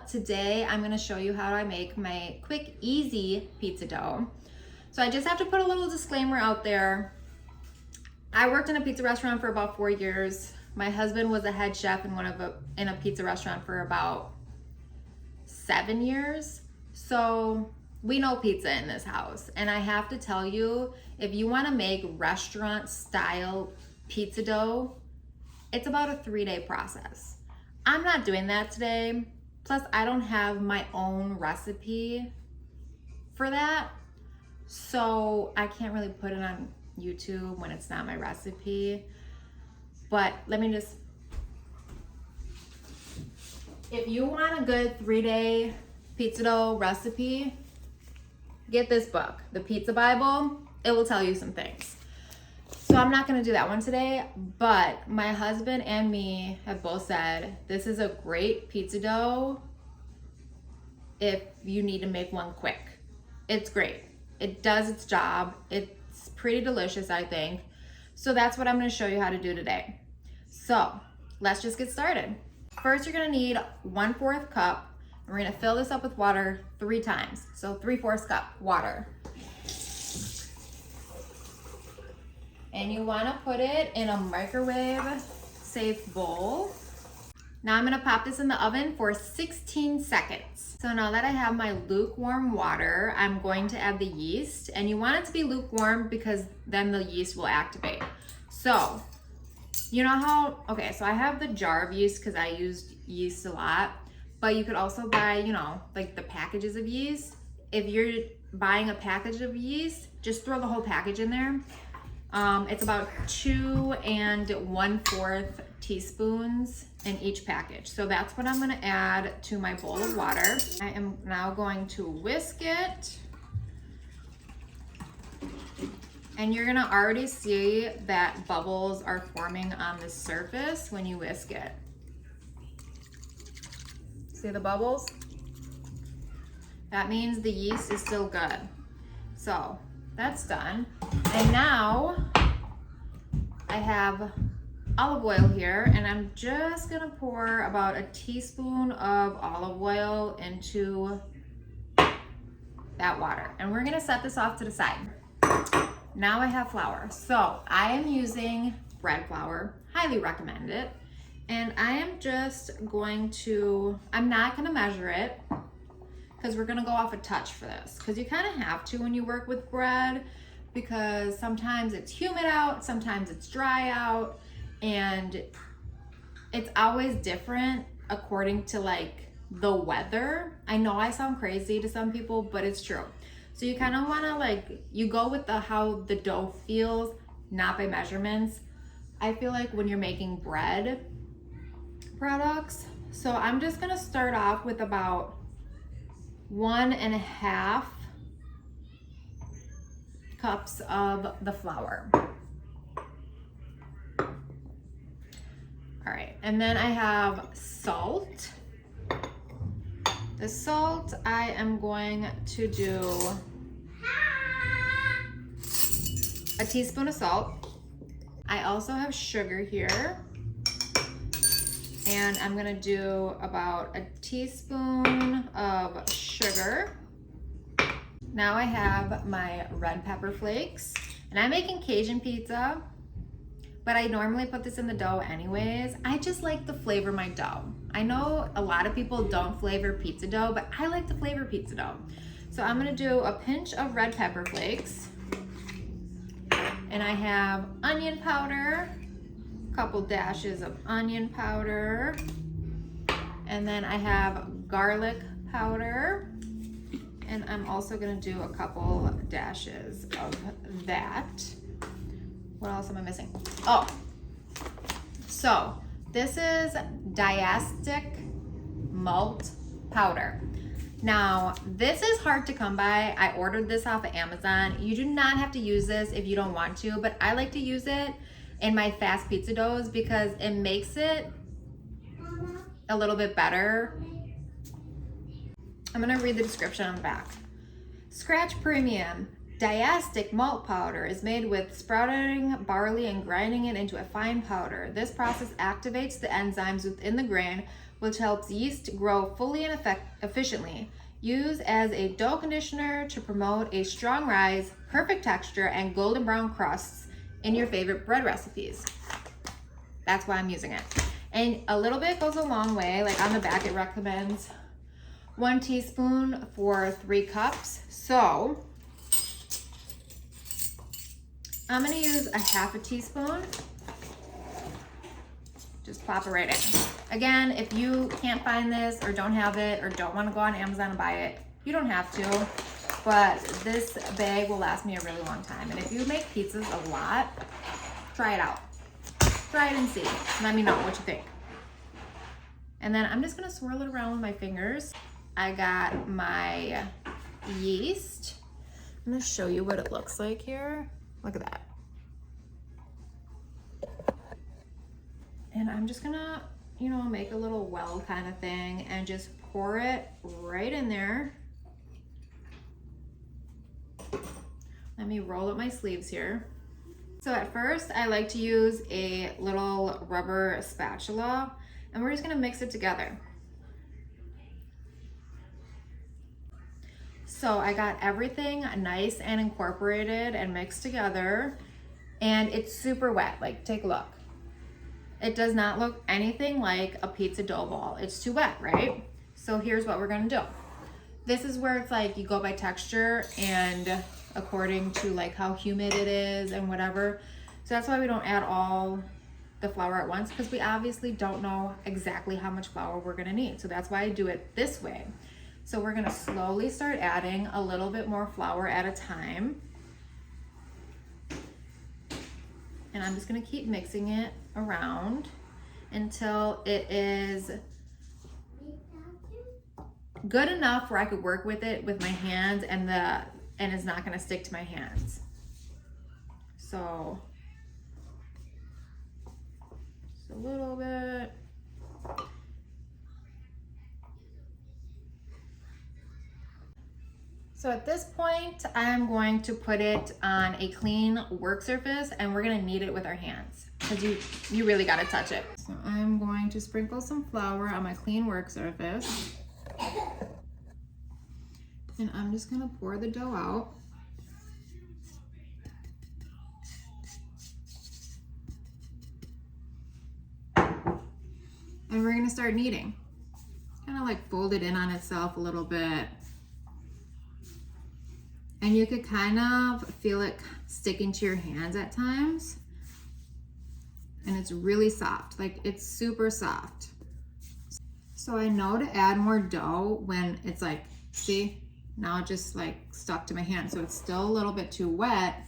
Today I'm going to show you how I make my quick, easy pizza dough. So I just have to put a little disclaimer out there. I worked in a pizza restaurant for about 4 years. My husband was a head chef in a pizza restaurant for about 7 years. So we know pizza in this house. And I have to tell you, if you want to make restaurant style pizza dough, it's about a 3-day process. I'm not doing that today. Plus, I don't have my own recipe for that. So I can't really put it on YouTube when it's not my recipe. But if you want a good 3-day pizza dough recipe, get this book, The Pizza Bible. It will tell you some things. So I'm not gonna do that one today, but my husband and me have both said this is a great pizza dough if you need to make one quick. It's great. It does its job. It's pretty delicious, I think. So that's what I'm gonna show you how to do today. So let's just get started. First, you're gonna need 1/4 cup. We're gonna fill this up with water 3 times. So 3/4 cup water. And you wanna put it in a microwave safe bowl. Now I'm gonna pop this in the oven for 16 seconds. So now that I have my lukewarm water, I'm going to add the yeast. And you want it to be lukewarm because then the yeast will activate. So, you know how, okay, so I have the jar of yeast because I used yeast a lot. But you could also buy, like the packages of yeast. If you're buying a package of yeast, just throw the whole package in there. It's about 2 1/4 teaspoons in each package. So that's what I'm gonna add to my bowl of water. I am now going to whisk it. And you're gonna already see that bubbles are forming on the surface when you whisk it. See the bubbles? That means the yeast is still good. So that's done. And now I have olive oil here, and I'm just gonna pour about a teaspoon of olive oil into that water. And we're gonna set this off to the side. Now I have flour. So I am using bread flour, highly recommend it. And I am just I'm not gonna measure it because we're gonna go off a touch for this. Because you kind of have to when you work with bread, because sometimes it's humid out, sometimes it's dry out, and it's always different according to like the weather. I know I sound crazy to some people, but it's true. So you kind of want to you go with how the dough feels, not by measurements. I feel like when you're making bread products, so I'm just gonna start off with about 1.5 cups of the flour. All right, and then I have salt. The salt, I am going to do a teaspoon of salt. I also have sugar here. And I'm gonna do about a teaspoon of sugar. Now I have my red pepper flakes. And I'm making Cajun pizza, but I normally put this in the dough anyways. I just like to flavor my dough. I know a lot of people don't flavor pizza dough, but I like to flavor pizza dough. So I'm gonna do a pinch of red pepper flakes. And I have onion powder, a couple dashes of onion powder. And then I have garlic powder. And I'm also gonna do a couple dashes of that. What else am I missing? Oh, so this is diastic malt powder. Now, this is hard to come by. I ordered this off of Amazon. You do not have to use this if you don't want to, but I like to use it in my fast pizza doughs because it makes it a little bit better. I'm gonna read the description on the back. Scratch Premium, Diastic malt powder is made with sprouting barley and grinding it into a fine powder. This process activates the enzymes within the grain, which helps yeast grow fully and efficiently. Use as a dough conditioner to promote a strong rise, perfect texture, and golden brown crusts in your favorite bread recipes. That's why I'm using it. And a little bit goes a long way. Like on the back, it recommends 1 teaspoon for 3 cups. So I'm gonna use a 1/2 teaspoon. Just plop it right in. Again, if you can't find this or don't have it or don't wanna go on Amazon and buy it, you don't have to, but this bag will last me a really long time. And if you make pizzas a lot, try it out. Try it and see. Let me know what you think. And then I'm just gonna swirl it around with my fingers. I got my yeast. I'm gonna show you what it looks like here. Look at that. And I'm just gonna, make a little well kind of thing and just pour it right in there. Let me roll up my sleeves here. So at first, I like to use a little rubber spatula, and we're just gonna mix it together. So I got everything nice and incorporated and mixed together, and it's super wet. Like, take a look. It does not look anything like a pizza dough ball. It's too wet, right? So here's what we're gonna do. This is where it's like you go by texture and according to like how humid it is and whatever. So that's why we don't add all the flour at once, because we obviously don't know exactly how much flour we're gonna need. So that's why I do it this way. So we're gonna slowly start adding a little bit more flour at a time. And I'm just gonna keep mixing it around until it is good enough where I could work with it with my hands and it's not gonna stick to my hands. So just a little bit. So at this point, I'm going to put it on a clean work surface and we're gonna knead it with our hands because you really gotta touch it. So I'm going to sprinkle some flour on my clean work surface. And I'm just gonna pour the dough out. And we're gonna start kneading. Kind of like fold it in on itself a little bit. And you could kind of feel it sticking to your hands at times. And it's really soft, like it's super soft. So I know to add more dough when it's like, see, now it just like stuck to my hand. So it's still a little bit too wet.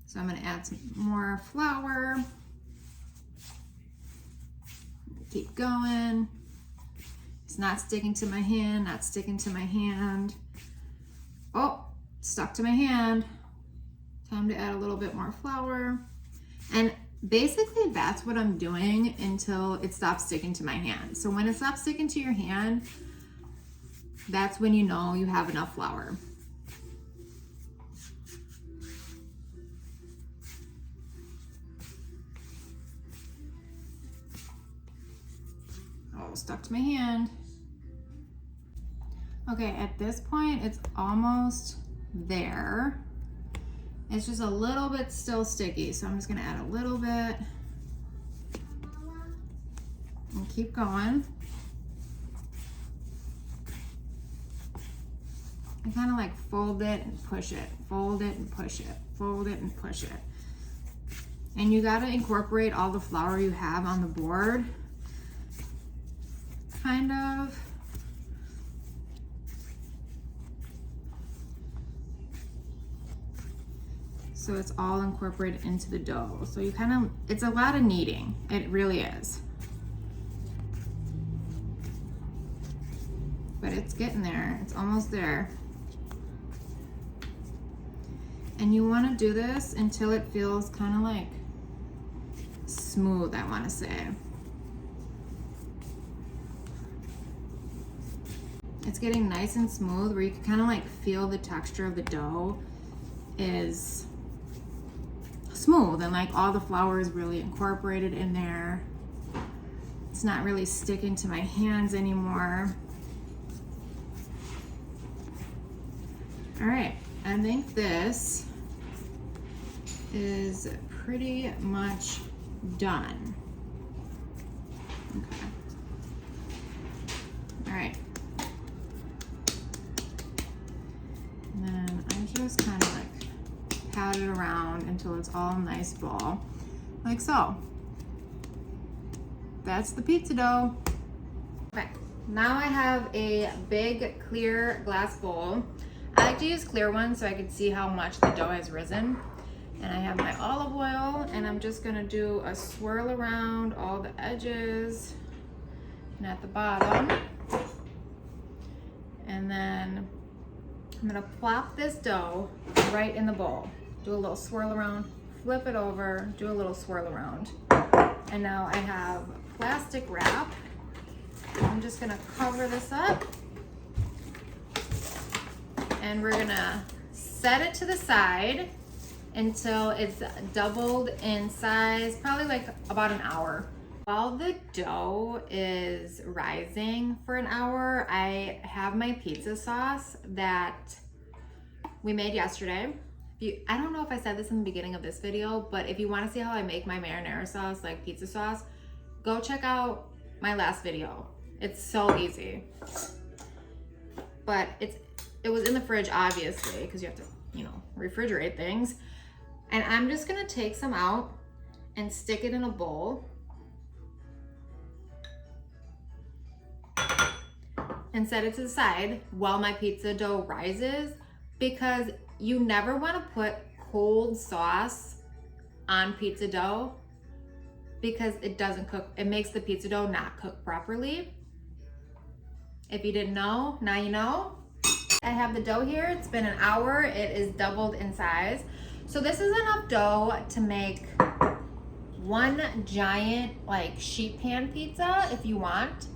So I'm gonna add some more flour. Keep going. It's not sticking to my hand, not sticking to my hand. Oh, stuck to my hand. Time to add a little bit more flour. And basically that's what I'm doing until it stops sticking to my hand. So when it stops sticking to your hand, that's when you know you have enough flour. Oh, stuck to my hand. Okay, at this point, it's almost there. It's just a little bit still sticky, so I'm just gonna add a little bit and keep going. I kind of like fold it and push it, fold it and push it, fold it and push it. And you gotta incorporate all the flour you have on the board, kind of. So it's all incorporated into the dough. So you kind of, it's a lot of kneading. It really is. But it's getting there. It's almost there. And you want to do this until it feels kind of like smooth, I want to say. It's getting nice and smooth where you can kind of like feel the texture of the dough. is smooth and like all the flour is really incorporated in there. It's not really sticking to my hands anymore. All right, I think this is pretty much done. Okay. All right. And then I just kind of like pat it around until it's all a nice ball, like so. That's the pizza dough. Okay, now I have a big clear glass bowl. I like to use clear ones so I can see how much the dough has risen. And I have my olive oil, and I'm just gonna do a swirl around all the edges and at the bottom. And then I'm gonna plop this dough right in the bowl. Do a little swirl around, flip it over, do a little swirl around. And now I have plastic wrap. I'm just gonna cover this up. And we're gonna set it to the side until it's doubled in size, probably like about an hour. While the dough is rising for an hour, I have my pizza sauce that we made yesterday. I don't know if I said this in the beginning of this video, but if you want to see how I make my marinara sauce, like pizza sauce, go check out my last video. It's so easy. But it was in the fridge, obviously, because you have to, you know, refrigerate things. And I'm just gonna take some out and stick it in a bowl. And set it to the side while my pizza dough rises, because you never want to put cold sauce on pizza dough because it doesn't cook. It makes the pizza dough not cook properly. If you didn't know, now you know. I have the dough here. It's been an hour. It is doubled in size. So this is enough dough to make one giant like sheet pan pizza if you want,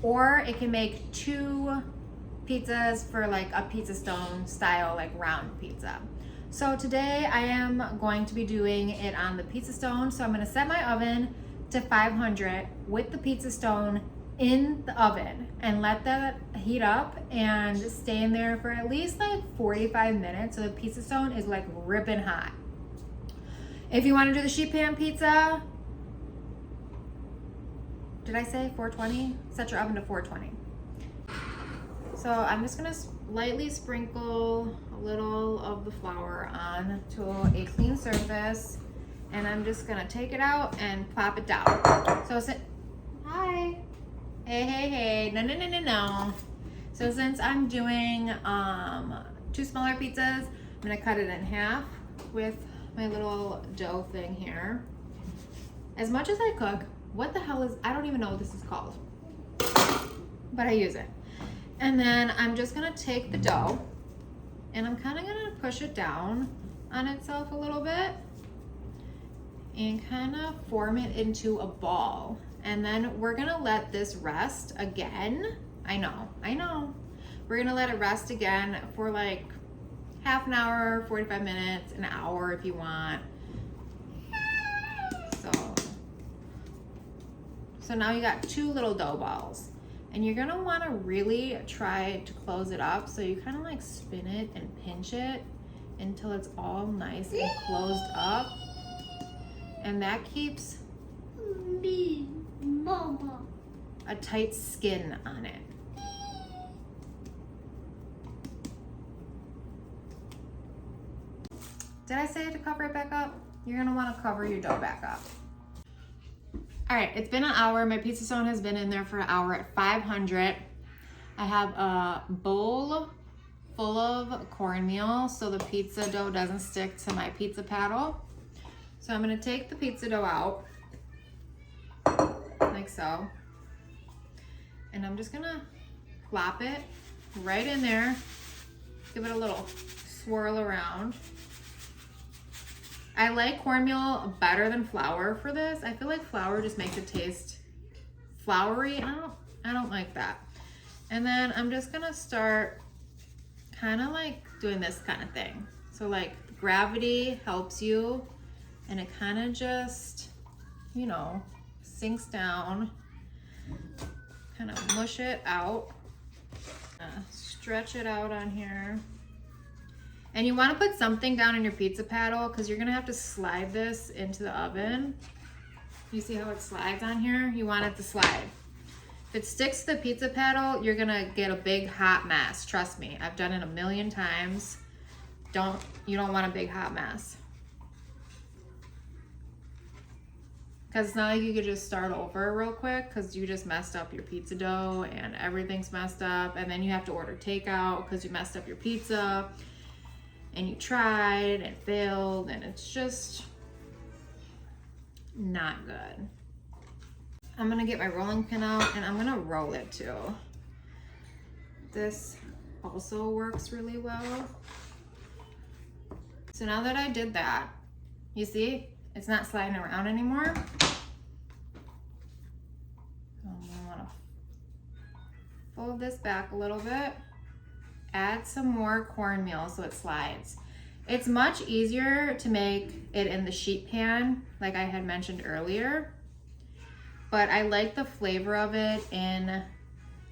or it can make 2 pizzas for like a pizza stone style like round pizza. So today I am going to be doing it on the pizza stone. So I'm going to set my oven to 500 with the pizza stone in the oven and let that heat up and stay in there for at least like 45 minutes so the pizza stone is like ripping hot. If you want to do the sheet pan pizza, did I say 420? Set your oven to 420. So I'm just gonna lightly sprinkle a little of the flour onto a clean surface, and I'm just gonna take it out and plop it down. So hi, hey, no. So since I'm doing 2 smaller pizzas, I'm gonna cut it in half with my little dough thing here. As much as I cook, what the hell is, I don't even know what this is called, but I use it. And then I'm just gonna take the dough and I'm kind of gonna push it down on itself a little bit and kind of form it into a ball. And then we're gonna let this rest again. I know. We're gonna let it rest again for like half an hour, 45 minutes, an hour if you want. So now you got 2 little dough balls. And you're gonna wanna really try to close it up. So you kind of like spin it and pinch it until it's all nice and closed up. And that keeps a tight skin on it. Did I say to cover it back up? You're gonna wanna cover your dough back up. All right, it's been an hour. My pizza stone has been in there for an hour at 500. I have a bowl full of cornmeal so the pizza dough doesn't stick to my pizza paddle. So I'm gonna take the pizza dough out, like so. And I'm just gonna plop it right in there, give it a little swirl around. I like cornmeal better than flour for this. I feel like flour just makes it taste floury. I don't like that. And then I'm just gonna start kind of like doing this kind of thing. So like the gravity helps you, and it kind of just, you know, sinks down. Kind of mush it out. Stretch it out on here. And you want to put something down in your pizza paddle because you're going to have to slide this into the oven. You see how it slides on here? You want it to slide. If it sticks to the pizza paddle, you're going to get a big hot mess. Trust me, I've done it a million times. You don't want a big hot mess. Because it's not like you could just start over real quick because you just messed up your pizza dough and everything's messed up. And then you have to order takeout because you messed up your pizza and you tried and it failed, and it's just not good. I'm gonna get my rolling pin out and I'm gonna roll it too. This also works really well. So now that I did that, you see, it's not sliding around anymore. I'm gonna wanna fold this back a little bit. Add some more cornmeal so it slides. It's much easier to make it in the sheet pan, like I had mentioned earlier, but I like the flavor of it in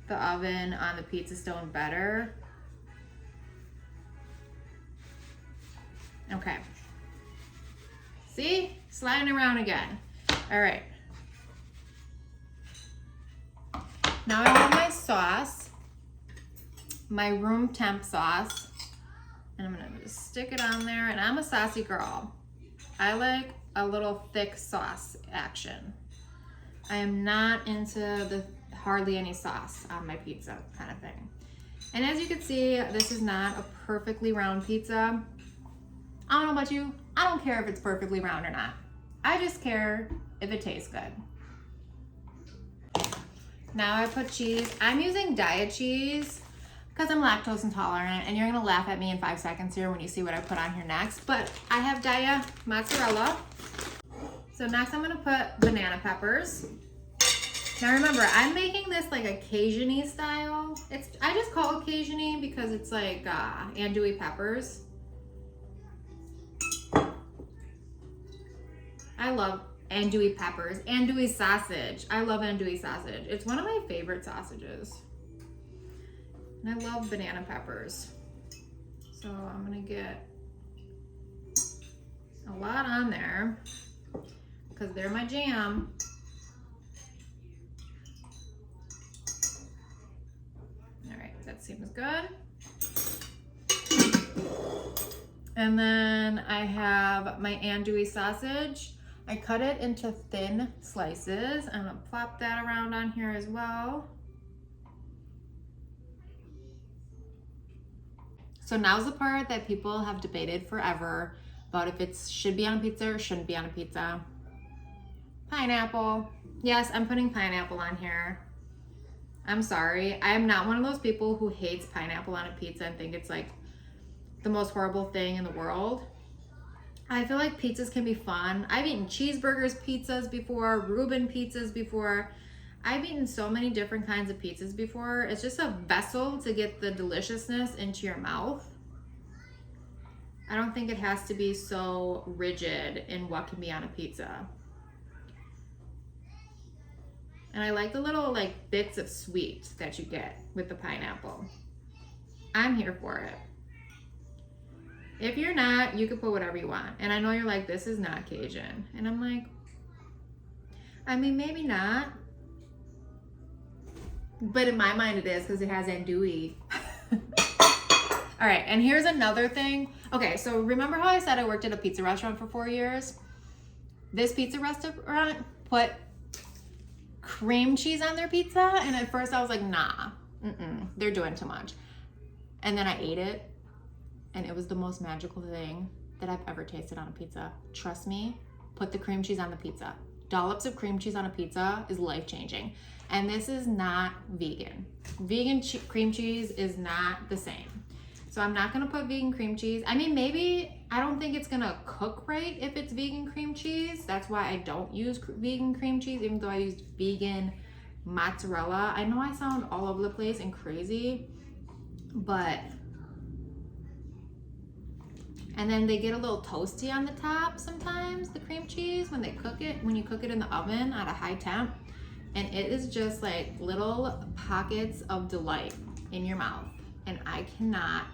the oven on the pizza stone better. Okay. See? Sliding around again. All right. Now I have my sauce, my room temp sauce, and I'm gonna just stick it on there. And I'm a saucy girl. I like a little thick sauce action. I am not into the hardly any sauce on my pizza kind of thing. And as you can see, this is not a perfectly round pizza. I don't know about you, I don't care if it's perfectly round or not. I just care if it tastes good. Now I put cheese. I'm using diet cheese because I'm lactose intolerant, and you're gonna laugh at me in 5 seconds here when you see what I put on here next, but I have diet mozzarella. So next I'm gonna put banana peppers. Now remember, I'm making this like a Cajun-y style. I just call it Cajun-y because it's like andouille peppers. I love andouille peppers, andouille sausage. I love andouille sausage. It's one of my favorite sausages. And I love banana peppers. So I'm gonna get a lot on there because they're my jam. All right, that seems good. And then I have my andouille sausage. I cut it into thin slices. I'm gonna plop that around on here as well. So now's the part that people have debated forever about if it should be on a pizza or shouldn't be on a pizza. Pineapple. Yes, I'm putting pineapple on here. I'm sorry. I am not one of those people who hates pineapple on a pizza and think it's like the most horrible thing in the world. I feel like pizzas can be fun. I've eaten cheeseburgers pizzas before, Reuben pizzas before. I've eaten so many different kinds of pizzas before. It's just a vessel to get the deliciousness into your mouth. I don't think it has to be so rigid in what can be on a pizza. And I like the little like bits of sweet that you get with the pineapple. I'm here for it. If you're not, you can put whatever you want. And I know you're like, this is not Cajun. And I'm like, I mean, maybe not. But in my mind it is because it has andouille. All right, and here's another thing. Okay, so remember how I said I worked at a pizza restaurant for 4 years? This pizza restaurant put cream cheese on their pizza. And at first I was like, nah, they're doing too much. And then I ate it. And it was the most magical thing that I've ever tasted on a pizza. Trust me, put the cream cheese on the pizza. Dollops of cream cheese on a pizza is life-changing. And this is not vegan. Vegan cream cheese is not the same. So I'm not gonna put vegan cream cheese. I mean, maybe, I don't think it's gonna cook right if it's vegan cream cheese. That's why I don't use vegan cream cheese, even though I used vegan mozzarella. I know I sound all over the place and crazy, but And then they get a little toasty on the top sometimes, the cream cheese, when they cook it, when you cook it in the oven at a high temp. And it is just like little pockets of delight in your mouth. And I cannot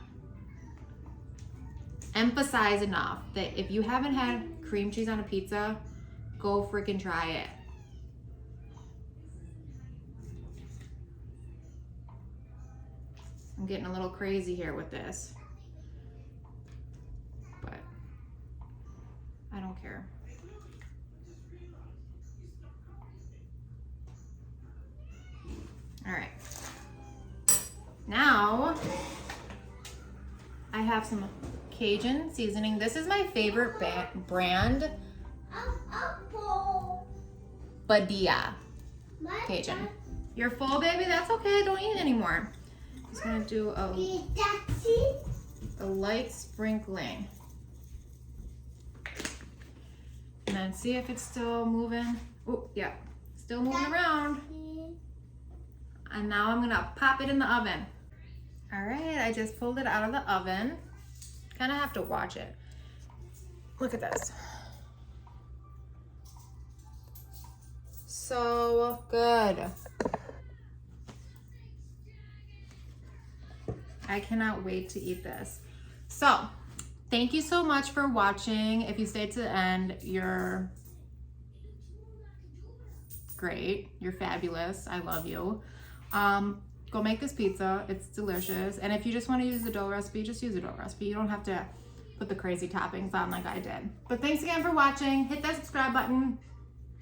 emphasize enough that if you haven't had cream cheese on a pizza, go freaking try it. I'm getting a little crazy here with this, but I don't care. All right, now I have some Cajun seasoning. This is my favorite brand, Badia Cajun. You're full, baby? That's okay, don't eat anymore. Just gonna do a light sprinkling. And then see if it's still moving. Oh, yeah, still moving around. And now I'm gonna pop it in the oven. All right, I just pulled it out of the oven. Kind of have to watch it. Look at this. So good. I cannot wait to eat this. So, thank you so much for watching. If you stayed to the end, you're great. You're fabulous. I love you. Go make this pizza. It's delicious. And if you just want to use the dough recipe, just use the dough recipe. You don't have to put the crazy toppings on like I did. But thanks again for watching. Hit that subscribe button.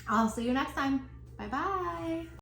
I'll see you next time. Bye-bye.